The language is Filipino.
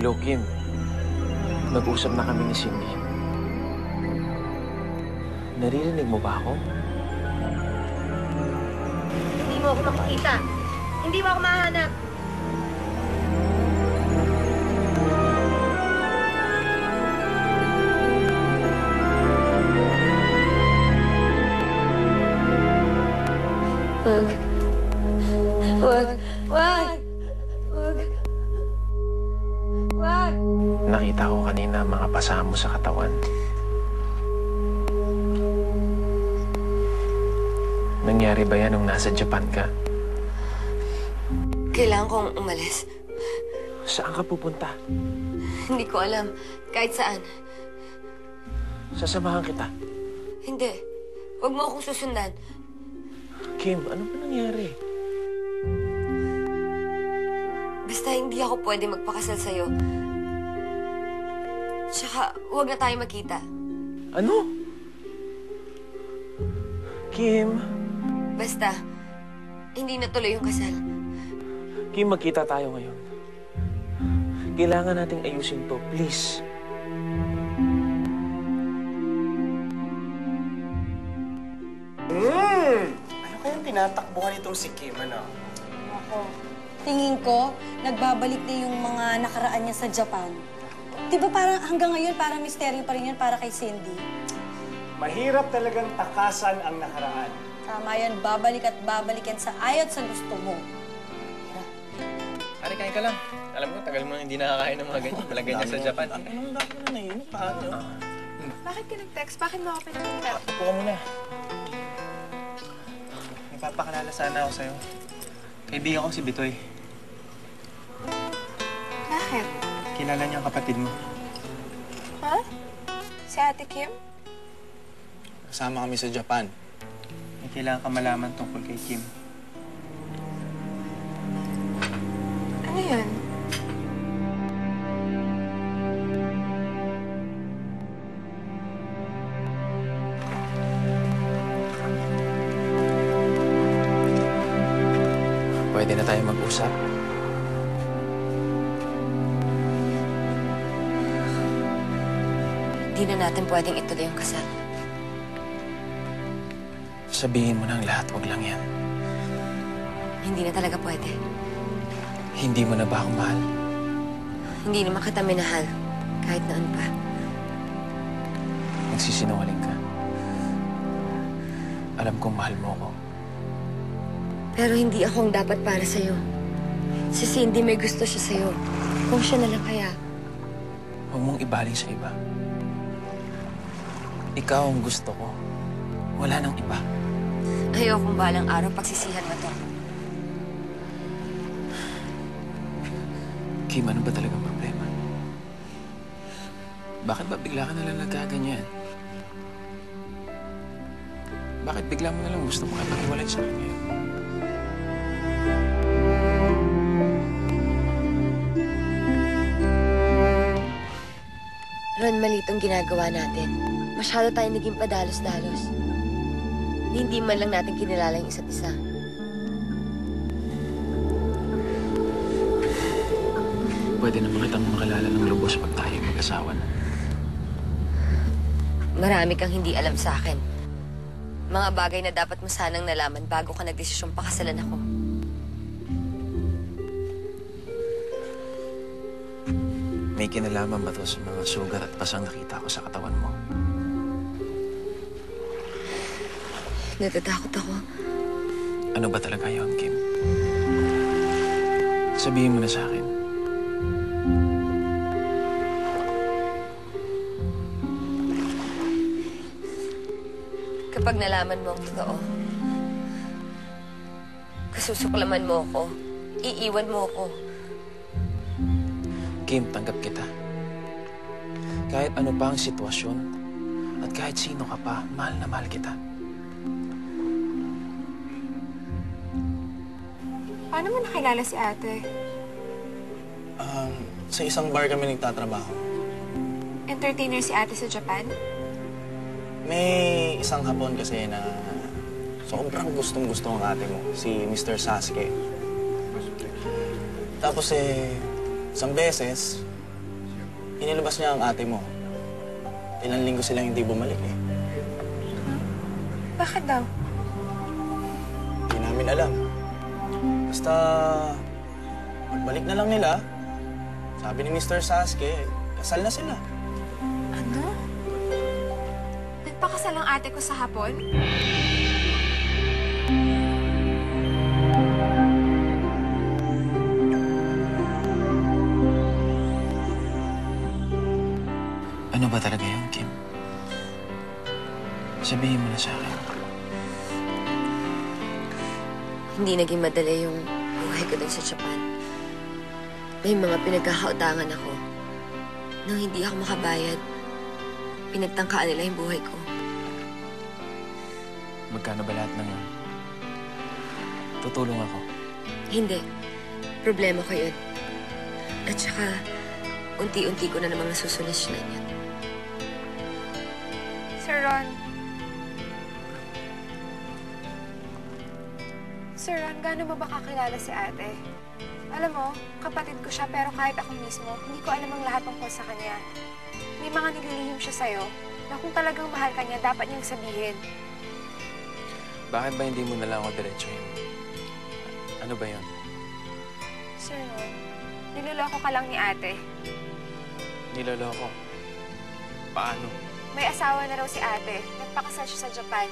Hello, Kim. Nag-usap na kami ni Cindy. Naririnig mo ba ako? Hindi mo ako makikita. Hindi mo ako mahanap. Wag. Nakita ko kanina mga pasa mo sa katawan. Nangyari ba yan nung nasa Japan ka? Kailangan kong umalis. Saan ka pupunta? Hindi ko alam. Kahit saan. Sasamahan kita. Hindi. Huwag mo akong susundan. Kim, ano ba nangyari? Basta hindi ako pwede magpakasal sa'yo. Tsaka, huwag na tayo magkita. Ano? Kim? Basta, hindi natuloy yung kasal. Kim, magkita tayo ngayon. Kailangan nating ayusin to, please. Ano kayang tinatakbuhan itong si Kim, ano? Ako, tingin ko, nagbabalik na yung mga nakaraan niya sa Japan. Di ba parang hanggang ngayon, parang misteryo pa rin yun para kay Cindy? Mahirap talagang takasan ang nakaraan. Tama yan, babalik at babalik yan sa ayaw at sa gusto mo. Pare, kain ka lang. Alam mo, tagal mo nang hindi nakakain ng mga ganyan. Walang ganyan sa Japan. Anong dami na naiinom? Paano? Bakit ka nag-text? Bakit mo ako pinag-text? Upo ka muna. Nagpapakalala sana ako sa'yo. Kaibigan ko si Bitoy. Bakit? Kilala niya ang kapatid mo. Ha? Si Ate Kim? Kasama kami sa Japan. May kailangan ka malaman tungkol kay Kim. Ano yun? Pwede na tayo mag-usap. Hindi na natin pwedeng ituloy yung kasal. Sabihin mo na ang lahat, wag lang yan. Hindi na talaga pwede. Hindi mo na ba ako mahal? Hindi naman kita minahal. Kahit noon pa. Nagsisinungaling ka. Alam kong mahal mo ako. Pero hindi ako ang dapat para sa'yo. Si Cindy may gusto siya sa'yo. Kung siya na lang kaya. Huwag mong ibaling sa iba. Ikaw ang gusto ko. Wala nang iba. Ayokong balang araw pagsisihan mo to. Kim, ano ba talagang problema? Bakit ba bigla ka nalang nagkaganyan? Bakit bigla mo nalang gusto mo kapag-iwalay sa akin ngayon? Ron, mali itong ginagawa natin. Masyado tayo naging padalos-dalos. Hindi man lang natin kinilala yung isa't isa. Pwede naman kitang makalala ng lubos pag tayo mag-asawa na. Marami kang hindi alam sa akin. Mga bagay na dapat mo sanang nalaman bago ka nagdesisyong pakasalan ako. May kinalaman ba to sa mga sugat at pasang nakita ko sa katawan mo? Natatakot ako. Ano ba talaga yun, Kim? Sabihin mo na sa akin. Kapag nalaman mo ang totoo, kasusuklaman mo ako, iiwan mo ako. Kim, tanggap kita. Kahit ano pa ang sitwasyon, at kahit sino ka pa, mahal na mahal kita. Paano mo nakilala si ate? Sa isang bar kami nagtatrabaho. Entertainer si ate sa Japan? May isang hapon kasi na sobrang gustong-gusto ang ate mo, si Mr. Sasuke. Tapos isang beses, inilabas niya ang ate mo. Ilang linggo silang hindi bumalik eh. Bakit daw? Hindi namin alam. Basta, pagbalik na lang nila, sabi ni Mr. Sasuke, kasal na sila. Ano? Nagpakasal ang ate ko sa hapon? Ano ba talaga yun, Kim? Sabihin mo na sa akin. Hindi naging madali yung buhay ko dun sa Japan. May mga pinagkakautangan ako. Nang hindi ako makabayad, pinagtangkaan nila yung buhay ko. Magkano ba lahat ng yun? Tutulong ako. Hindi. Problema ko yun. At saka, unti-unti ko na namang nasusolusyonan yun. Sir Ron. Sir Ron, gaano mo ba kakilala si ate? Alam mo, kapatid ko siya pero kahit ako mismo, hindi ko alam ang lahat tungkol sa kanya. May mga nililihim siya sa'yo na kung talagang mahal ka niya, dapat niyang sabihin. Bakit ba hindi mo na lang ako diretsuhin? Ano ba yun? Sir Ron, niloloko ka lang ni ate. Niloloko. Paano? May asawa na raw si ate. Nagpakasal siya sa Japan.